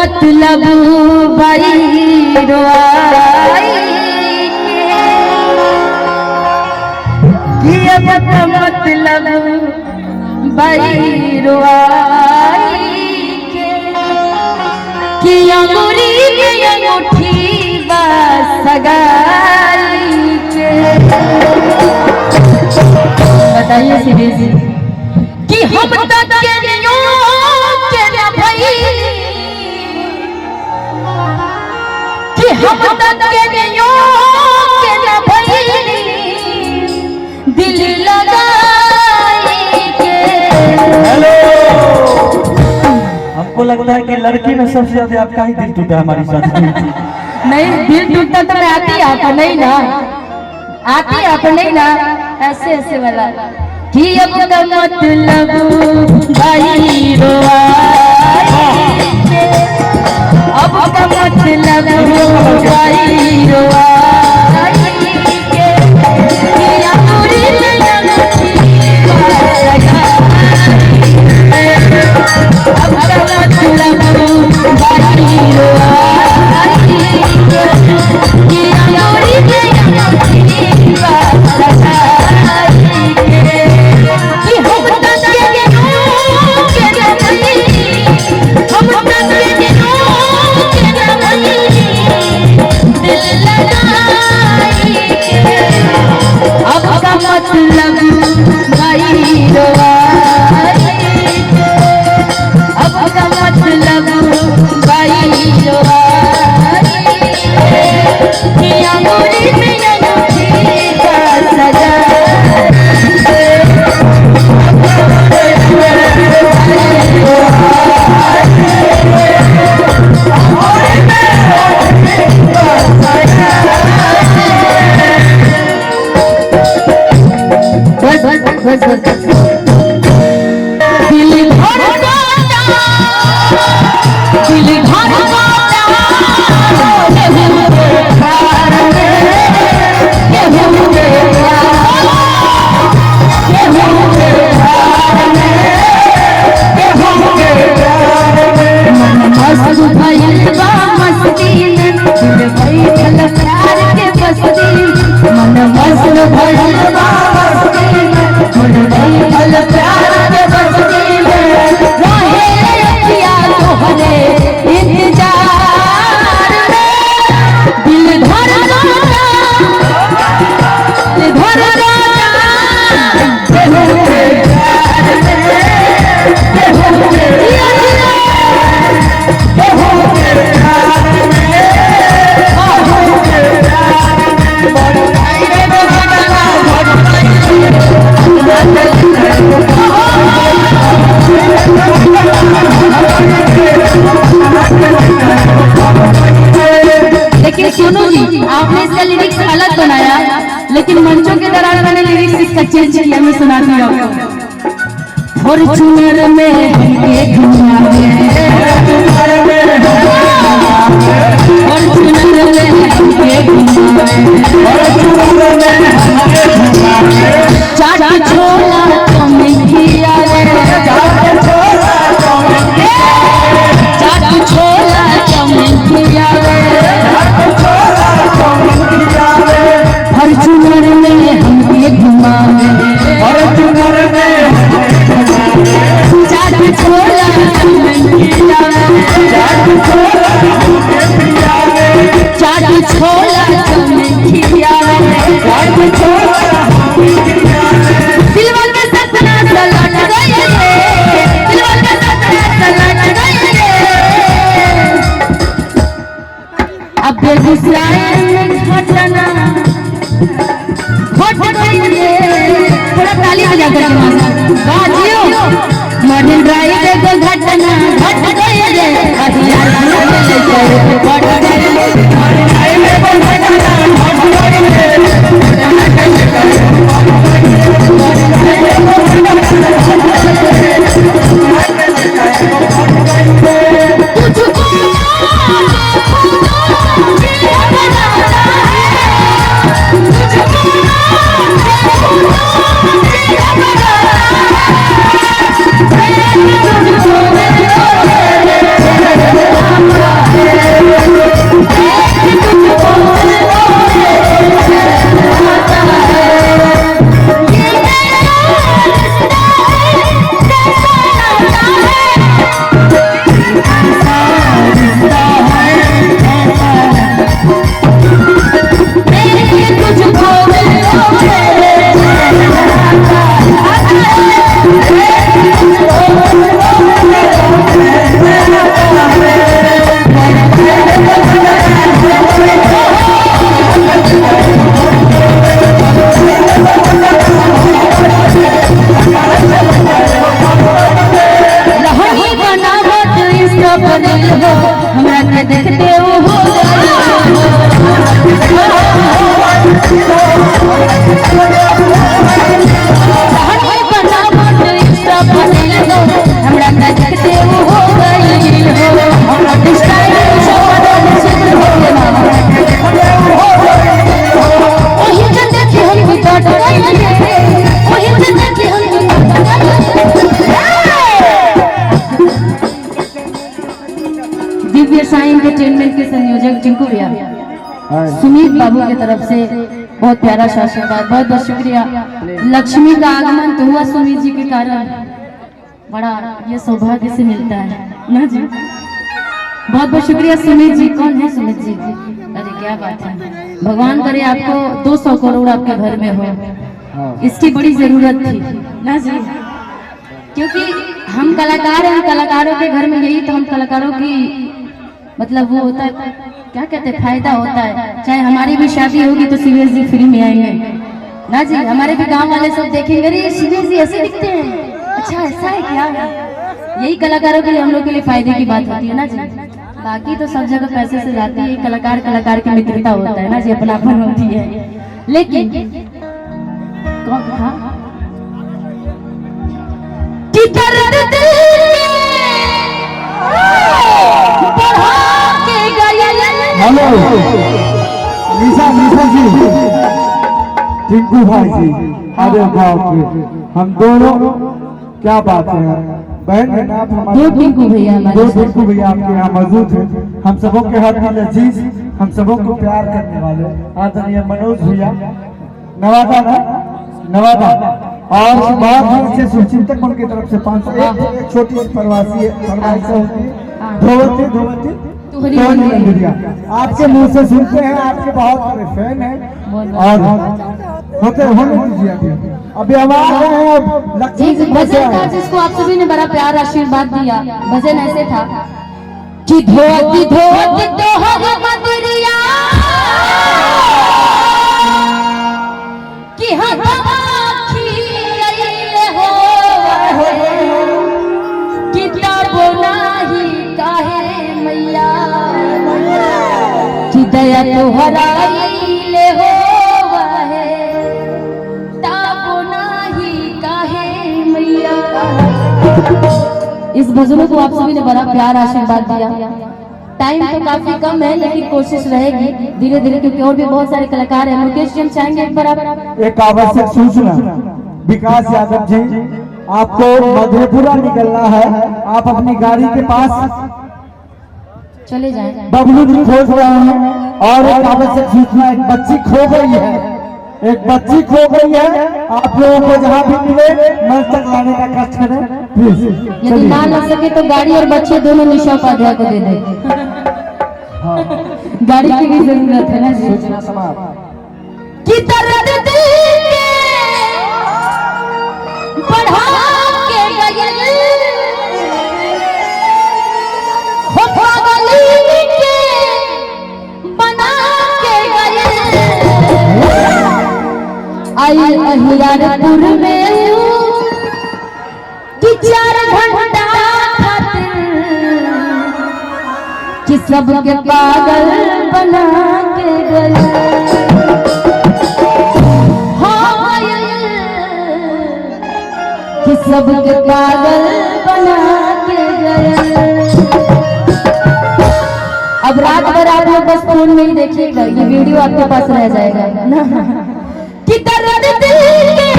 मतलब बैरवाई के मतलब बैरवाई के अंगूरी के अंगूठी बस सगाई के। बताइए सीधे से कि हम तक के नियो के न भई कि हम तक के नियो के न भई दिल लगाई के। हेलो, हमको लगता है कि लड़की में सबसे ज्यादा आपका ही दिल टूटा हमारी साथ। नहीं, दिल टूटा तो मैं आती आप नहीं ना, आती आप नहीं ना, ऐसे ऐसे वाला कि अब का मतलब बैरवाई के, अब का मतलब बैरवाई के कि अंगूरी में अंगूठी बस सगाई। अब का मतलब बैरवाई के कि अंगूरी में अंगूठी बस सगाई के। कि हम तक के नियो के न भई, हम तक के नियो के न भई दिल लगाई के। अब का मतलब बैरवाई के, अब का मतलब बैरवाई के कि अंगूरी में अंगूठी बस सगाई के। बस दिल धड़कता, दिल धड़कता केहू के प्यार में, केहू के प्यार में, केहू के प्यार में मन मस्त भइल बा मस्ती में, दिल बैठल प्यार के बस्ती। मन मस्त भइल बा मस्ती में, मन बैठल प्यार के बस्ती में। रहे अखियाँ तोहरे इंतजार में, दिल धड़कता, दिल धड़कता केहू के प्यार में, केहू के प्यार में, केहू के प्यार में, केहू के प्यार में। बड़ी आई रे बेटा लेकिन सुनो जी, आपने इसका लिरिक्स अलग बनाया, लेकिन मंचों के दौरान मैंने लिरिक्स इसका चेंज किया, मैं सुनाती हूँ। फॉर्च्यूनर में एक घुमावे, फॉर्च्यूनर में एक घुमावे, चाट छोला कमिया रे, चाट छोला कमिया रे, फॉर्च्यूनर में हमके घुमावे, फॉर्च्यूनर में चाट छोला कमिया रे, चाट छोला कमिया रे, दिलवा में सपना सलट गए रे, दिलवा में सपना सलट गए रे। अब बेगूसराय में घटना घट गई रे, थोड़ा ताली बजा कर बाजियो। मरीन ड्राइव को घटना घट गई रे, हथियार ले जाए घट गई रे, मरीन ड्राइव को घटना घट गई रे, बनल हो हमरा के देखते हो कहानी बनावट इंस्टा बनल हो हमरा के देखते हो गइल हो हमरा स्टाइल सब चित्र हो ओही जन देखे हम भी काट गइल ओही जन देखे हम भी दिव्य साई एंटरटेनमेंट के संयोजक टिंकू भैया सुमित बाबू की तरफ से बहुत प्यारा सा आशीर्वाद, बहुत बहुत शुक्रिया। लक्ष्मी का आगमन तो हुआ सुमित जी के कारण, बड़ा ये सौभाग्य से मिलता है ना जी। बहुत बहुत शुक्रिया सुमित जी। कौन है सुमित जी? अरे क्या बात है, भगवान करे आपको 200 करोड़ आपके घर में हो, इसकी बड़ी जरूरत थी ना जी। क्योंकि हम कलाकार हैं, कलाकारों के घर में यही तो हम कलाकारों की मतलब वो होता है, क्या कहते हैं, फायदा होता है। चाहे हमारी भी शादी होगी तो सीरियस जी फ्री में आएंगे ना जी। हमारे भी गांव वाले सब देखेंगे, अरे सीरियस जी ऐसे दिखते हैं, अच्छा ऐसा है क्या। यही कलाकारों के लिए, हम लोग के लिए फायदे की बात होती है ना जी। बाकी तो सब जगह पैसे से जाती है, कलाकार कलाकार की मित्रता होता है ना जी, अपनापन होती है। लेकिन कौन था हेलो निशा जी, टिंकू भाई जी, अरे बाप रे, हम दोनों क्या बात है। बहन है ना, दो टिंकू भैया आपके यहाँ मौजूद है। हम सबों के हर दिल अजीज, हम सबों को प्यार करने वाले आदरणीय मनोज भैया नवादा ना, नवादा और बहुत से शुभचिंतक उनकी तरफ से 500 एक छोटी सी प्रवासी फरमाइश होती है, धोवती आपके मुंह से सुनते हैं, आपके बहुत बड़े फैन हैं और होते होने दीजिए। अभी हम आ रहे हैं लक्ष्मी भजन था जिसको आप सभी ने बड़ा प्यार आशीर्वाद दिया। भजन ऐसे था कि धोती धोती तोहर मदरिया कि हम खिलैले हो किताब नाही काहे मैया कि दया तोहरा ले हो इस भजनों को आप सभी ने बड़ा प्यार आशीर्वाद दिया। टाइम तो काफी कम है लेकिन कोशिश रहेगी धीरे धीरे, क्योंकि और भी बहुत सारे कलाकार हैं। मुकेश जी हम चाहेंगे एक बार एक आवश्यक सूचना, विकास यादव जी आपको मधेपुरा निकलना है, आप अपनी गाड़ी के पास चले जाएं। बबलू जी खोज रहे हैं। और एक आवश्यक सूचना, एक बच्ची खो गई है, आप लोगों को जहाँ भी मिले मंच तक लाने का कष्ट करें प्लीज। यदि ना लग सके तो गाड़ी और बच्चे दोनों निशा उपाध्याय को दे दें। गाड़ी की भी जरूरत है ना जी। सूचना समाप्त। कि दर्द दिल के बढ़ा के गए हो पागली के बना के गए आई अहियारपुर में कि 4 घंटा खातिर कि सबके पागल बना के गए। हाँ कि सबके पागल बना के गए। अब रात भर आप लोग बस फोन में ही देखिएगा, ये वीडियो आपके पास रह जाएगा ना। कि दर्द दिल के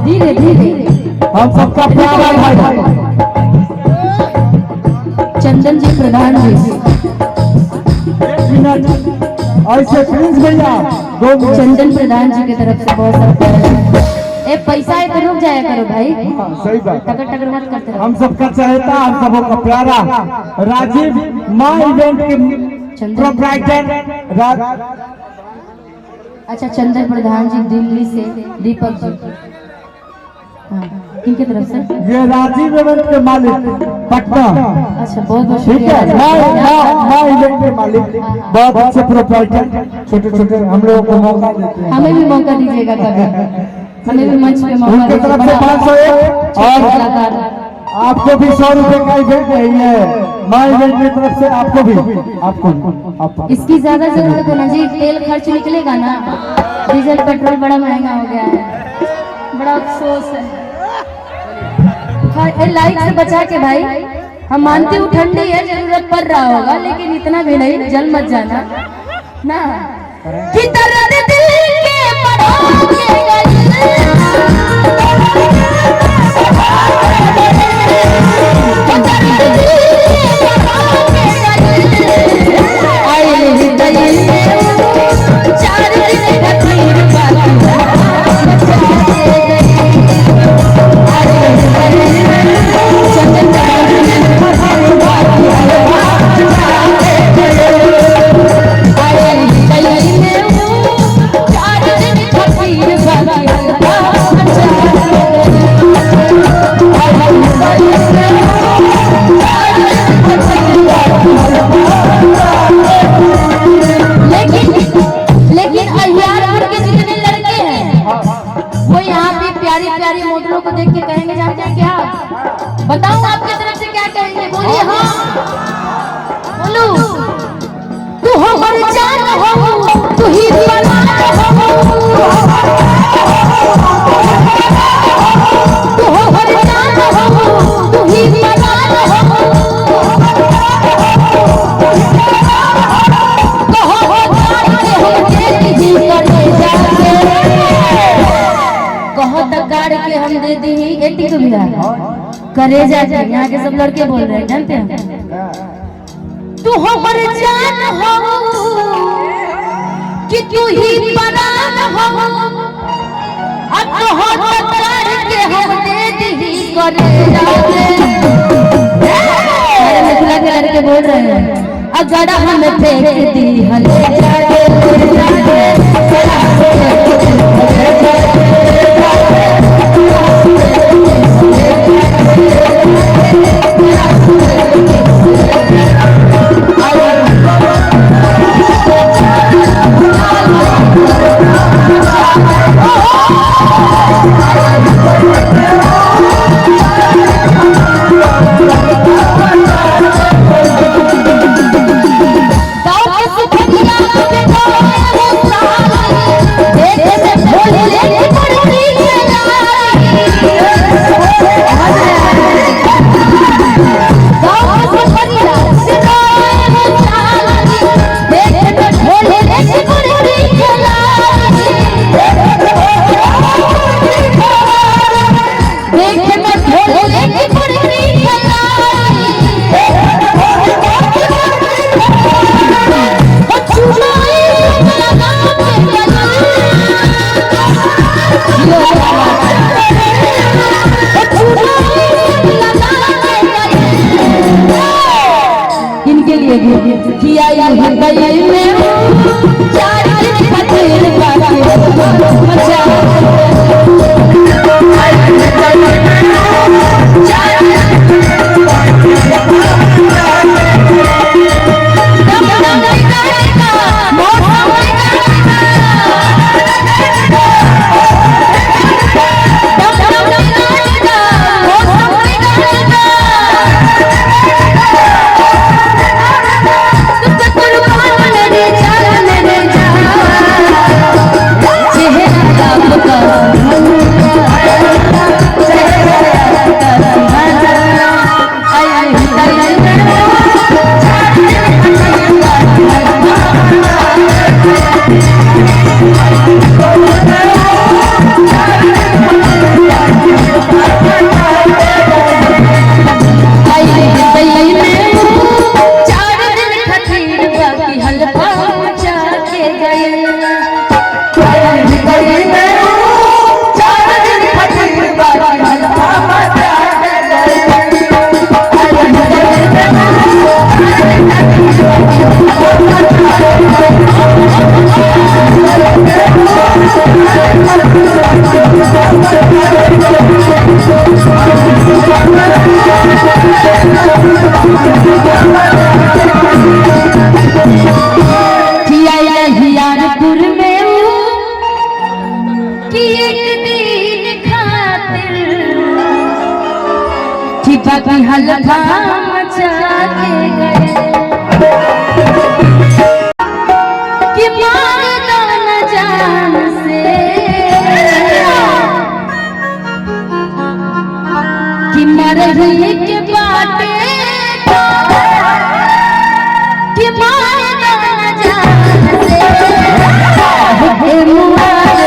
धीरे धीरे हम सबका प्यार है भाई। चंदन जी प्रधान जी, एक मिनट ऐसे प्रिंस भैया, 2 मिनट। चंदन प्रधान जी की तरफ से बहुत सारा प्यार है। ए पैसा है तो रुक जाया करो भाई, सही बात, टकर टकर मत करते रहो। हम सबका चाहता, हम सबों का प्यारा राजीव माँ इवेंट के प्रोप्राइटर अच्छा चंदन प्रधान जी दिल्ली से, दीपक जी, हाँ किनके तरफ से? ये राजीव इवेंट के मालिक पटना। अच्छा, बहुत बहुत ठीक है, शुक्रिया। माँ इवेंट के मालिक बहुत अच्छे प्रोप्राइटर, छोटे छोटे हम लोगों को मौका देते हैं। हमें भी मौका दीजिएगा कभी, हमें भी मंच पे मौका उनके तरफ से 501 और कलाकार आपको भी 100 रुपए का इवेंट है ये माँ इवेंट की तरफ से आपको इसकी ज्यादा जरूरत है ना जी, तेल खर्च निकलेगा ना, डीजल पेट्रोल बड़ा महंगा हो गया है, बड़ा अफसोस है। लाइट से बचा के भाई, हम मानते हूँ ठंडी है, जरूरत पड़ रहा होगा, लेकिन इतना भी नहीं, जल मत जाना ना कि दर्द दिल के पड़ोगे को देख के कहेंगे, जानते हैं क्या? बताओ आपकी तरफ से क्या कहेंगे, बोलिए। हाँ बोलो। तू हो हर जान हो, तू ही दीवाना हो, तू हो हर जान हो, तू ही दीवाना हो, कहो जान के हम देख ही करे जाके, कहो तगाड़ के हम दे दी एटी को मिला करे जाके। यहाँ के सब लड़के बोल रहे हैं, जानते हैं? तू हो हर जान हो कि तू ही परान हो, अब कहो तगाड़ के हम दे दी करे जाके। अरे मिथिला के लड़के बोल रहे हैं, अगर हम फेंक दी हले जाके किया हृदय में चार पतेल मचा चेहरा बाकी हल्का मचा के गए कि मारना न जान से कि मरही के बाटे कि मारना न जान से हे मुआरे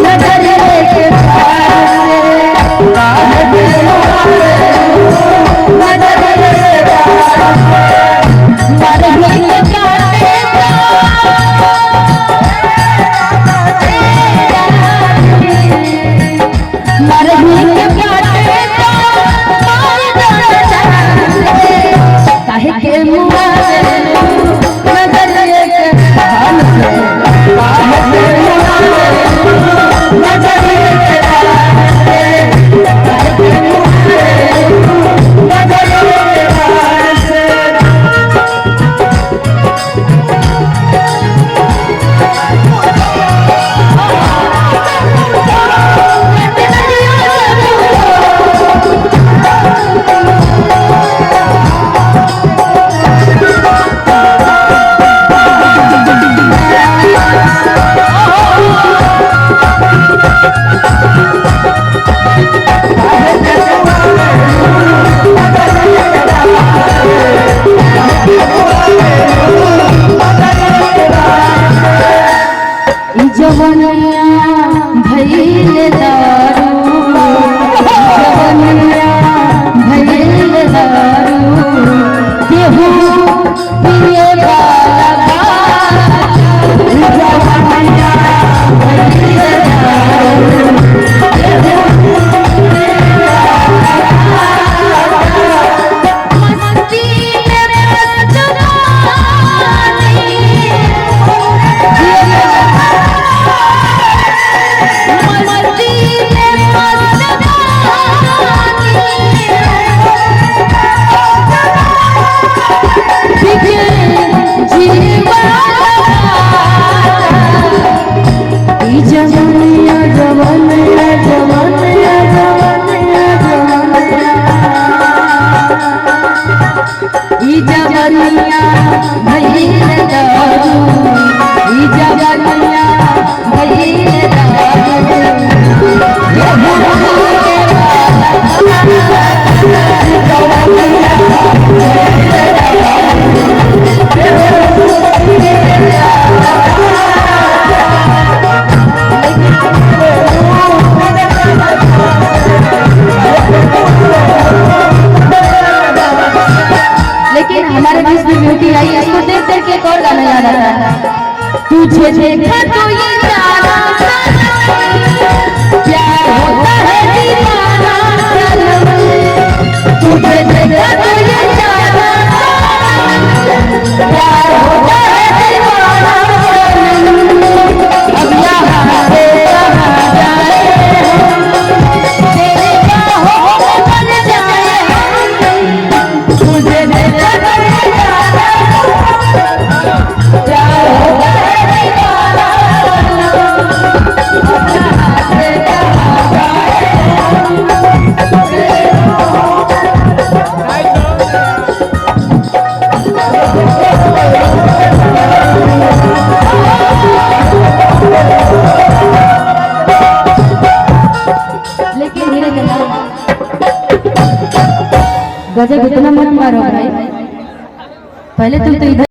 नजर के पार जवनिया भइल दारू जवनिया भइल दारू केहू पिए वाला जवनिया भइल दारू मस्ती में जवनिया जवनिया जवनिया जवनिया जवनिया भइल दारू जवनिया भइल लेकिन हमारे बीच में ब्यूटी आई, इसको देख देख के एक और गाना याद आ रहा है। तुझे देखा तो ये जाना प्यार होता है दीवाना तुझे देखा तो ये जाना प्यार होता है दीवाना अब यहाँ से कहाँ जाए तेरे बाहों में बन जाए तुझे देखा गजब इतना मत मारो भाई, पहले तुम तो इधर